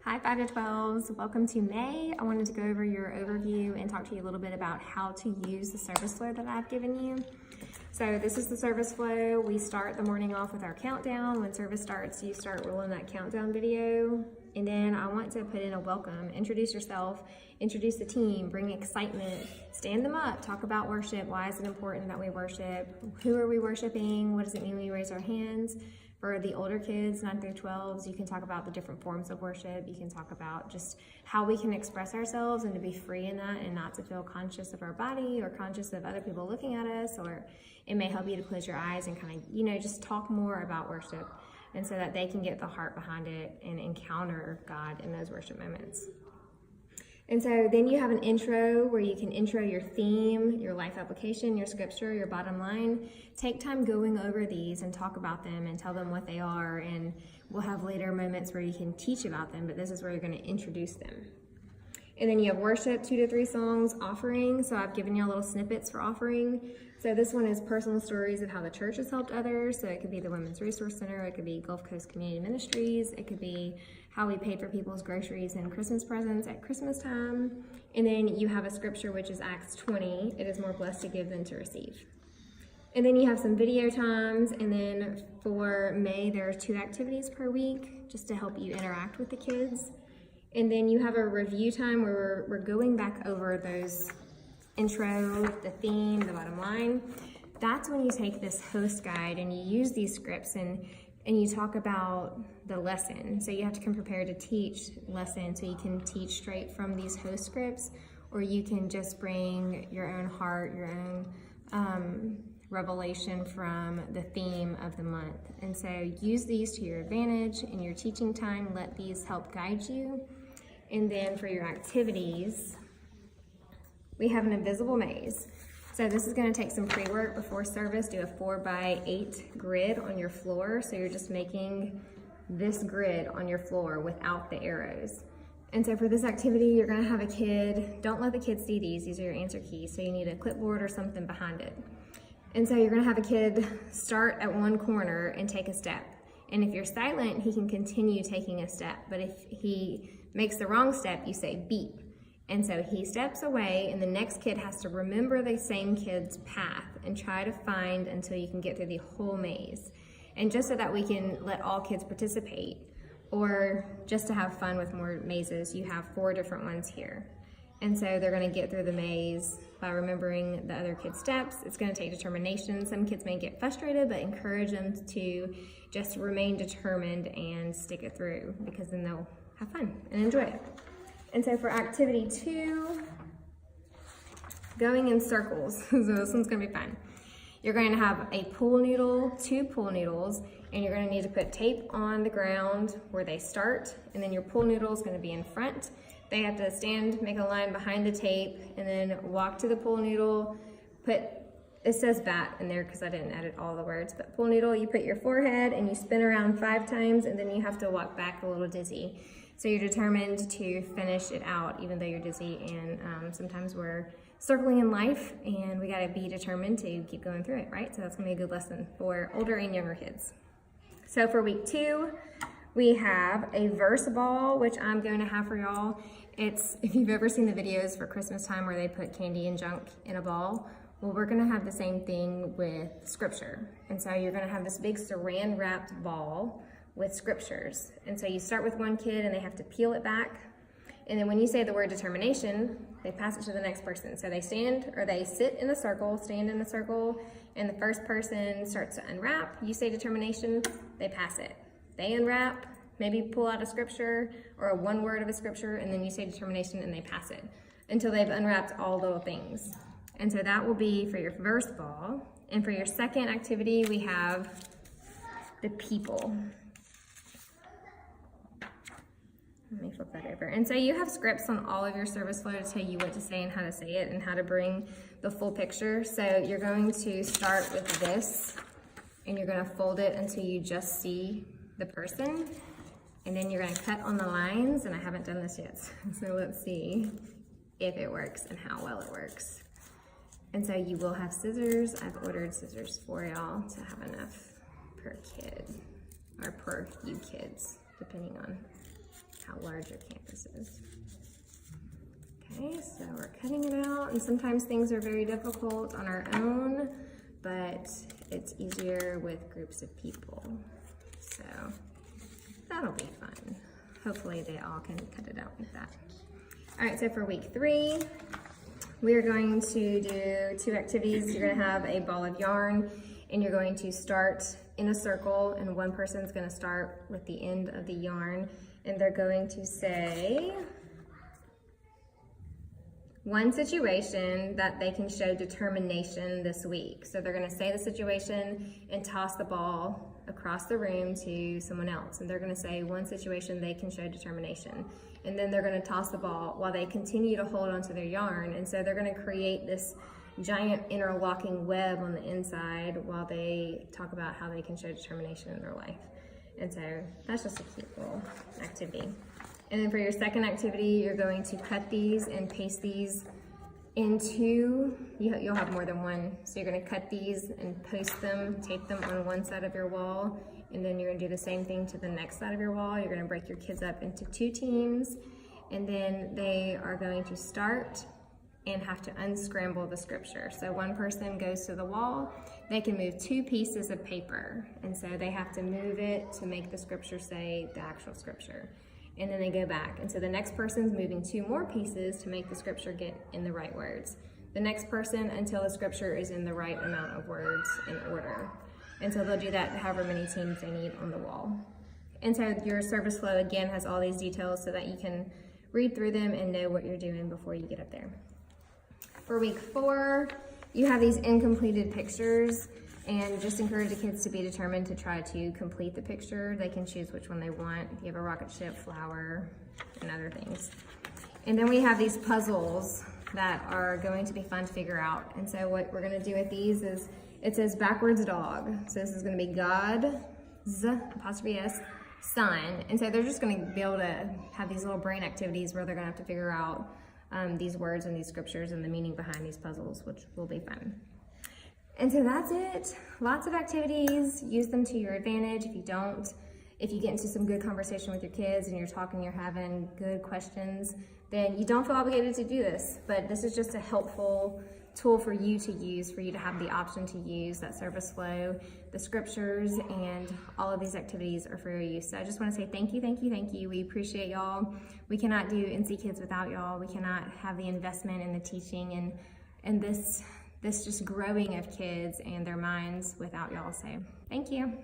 Hi 5 to 12s, welcome to May. I wanted to go over your overview and talk to you a little bit about how to use the service flow that I've given you. So this is the service flow. We start the morning off with our countdown. When service starts, you start rolling that countdown video. And then I want to put in a welcome, introduce yourself, introduce the team, bring excitement, stand them up, talk about worship. Why is it important that we worship? Who are we worshiping? What does it mean when we raise our hands? For the older kids, 9 through 12s, you can talk about the different forms of worship. You can talk about just how we can express ourselves and to be free in that and not to feel conscious of our body or conscious of other people looking at us. Or it may help you to close your eyes and kind of, just talk more about worship, and so that they can get the heart behind it and encounter God in those worship moments. And so then you have an intro where you can intro your theme, your life application, your scripture, your bottom line. Take time going over these and talk about them and tell them what they are. And we'll have later moments where you can teach about them, but this is where you're going to introduce them. And then you have worship, 2 to 3 songs, offering. So I've given you little snippets for offering. So this one is personal stories of how the church has helped others. So it could be the Women's Resource Center, it could be Gulf Coast Community Ministries, it could be how we paid for people's groceries and Christmas presents at Christmas time. And then you have a scripture, which is Acts 20. It is more blessed to give than to receive. And then you have some video times. And then for May, there are 2 activities per week just to help you interact with the kids. And then you have a review time where we're going back over those intro, the theme, the bottom line. That's when you take this host guide and you use these scripts and you talk about the lesson. So you have to come prepared to teach lesson, so you can teach straight from these host scripts, or you can just bring your own heart, your own revelation from the theme of the month. And so use these to your advantage in your teaching time. Let these help guide you. And then for your activities, we have an invisible maze. So this is going to take some pre-work before service. Do a 4x8 grid on your floor. So you're just making this grid on your floor without the arrows. And so for this activity, you're going to have a kid, don't let the kids see these are your answer keys. So you need a clipboard or something behind it. And so you're going to have a kid start at one corner and take a step. And if you're silent, he can continue taking a step. But if he makes the wrong step, you say beep. And so he steps away, and the next kid has to remember the same kid's path and try to find until you can get through the whole maze. And just so that we can let all kids participate, or just to have fun with more mazes, you have 4 different ones here. And so they're going to get through the maze by remembering the other kids' steps. It's going to take determination. Some kids may get frustrated, but encourage them to just remain determined and stick it through, because then they'll have fun and enjoy it. And so for activity 2, going in circles. So this one's gonna be fun. You're going to have a pool noodle, 2 pool noodles, and you're gonna need to put tape on the ground where they start, and then your pool noodle is gonna be in front. They have to stand, make a line behind the tape, and then walk to the pool noodle, it says bat in there because I didn't edit all the words, but pool noodle, you put your forehead and you spin around 5 times, and then you have to walk back a little dizzy. So you're determined to finish it out even though you're dizzy, and sometimes we're circling in life and we gotta be determined to keep going through it, right? So that's gonna be a good lesson for older and younger kids. So for week 2, we have a verse ball, which I'm going to have for y'all. It's, if you've ever seen the videos for Christmas time where they put candy and junk in a ball, well, we're gonna have the same thing with scripture. And so you're gonna have this big saran wrapped ball with scriptures. And so you start with one kid and they have to peel it back. And then when you say the word determination, they pass it to the next person. So they sit in a circle, stand in a circle, and the first person starts to unwrap. You say determination, they pass it. They unwrap, maybe pull out a scripture or one word of a scripture, and then you say determination and they pass it until they've unwrapped all the things. And so that will be for your verse ball. And for your second activity, we have the people. Let me flip that over. And so you have scripts on all of your service flow to tell you what to say and how to say it and how to bring the full picture. So you're going to start with this, and you're going to fold it until you just see the person. And then you're going to cut on the lines, and I haven't done this yet. So let's see if it works and how well it works. And so you will have scissors. I've ordered scissors for y'all to have enough per kid, or per few kids, depending on how larger campuses. Okay, so we're cutting it out, and sometimes things are very difficult on our own, but it's easier with groups of people. So that'll be fun. Hopefully they all can cut it out like that. All right, so for week 3, we're going to do 2 activities. You're gonna have a ball of yarn, and you're going to start in a circle, and one person's gonna start with the end of the yarn, and they're going to say one situation that they can show determination this week. So they're gonna say the situation and toss the ball across the room to someone else. And they're gonna say one situation they can show determination. And then they're gonna toss the ball while they continue to hold onto their yarn. And so they're gonna create this giant interlocking web on the inside while they talk about how they can show determination in their life. And so that's just a cute little activity. And then for your second activity, you're going to cut these and paste these into, you'll have more than one. So you're gonna cut these and post them, tape them on one side of your wall, and then you're gonna do the same thing to the next side of your wall. You're gonna break your kids up into 2 teams, and then they are going to start and have to unscramble the scripture. So one person goes to the wall, they can move 2 pieces of paper, and so they have to move it to make the scripture say the actual scripture. And then they go back. And so the next person's moving 2 more pieces to make the scripture get in the right words. The next person until the scripture is in the right amount of words in order. And so they'll do that however many teams they need on the wall. And so your service flow again has all these details so that you can read through them and know what you're doing before you get up there. For week 4, you have these incompleted pictures, and just encourage the kids to be determined to try to complete the picture. They can choose which one they want. You have a rocket ship, flower, and other things. And then we have these puzzles that are going to be fun to figure out. And so what we're gonna do with these is, it says backwards dog. So this is gonna be God, apostrophe S, son. And so they're just gonna be able to have these little brain activities where they're gonna have to figure out these words and these scriptures and the meaning behind these puzzles, which will be fun. And so that's it. Lots of activities. Use them to your advantage. If you don't, if you get into some good conversation with your kids and you're talking, you're having good questions, then you don't feel obligated to do this. But this is just a helpful tool for you to use, for you to have the option to use that service flow. The scriptures and all of these activities are for your use. So I just want to say thank you, thank you, thank you. We appreciate y'all. We cannot do NC Kids without y'all. We cannot have the investment in the teaching and this just growing of kids and their minds without y'all. So thank you.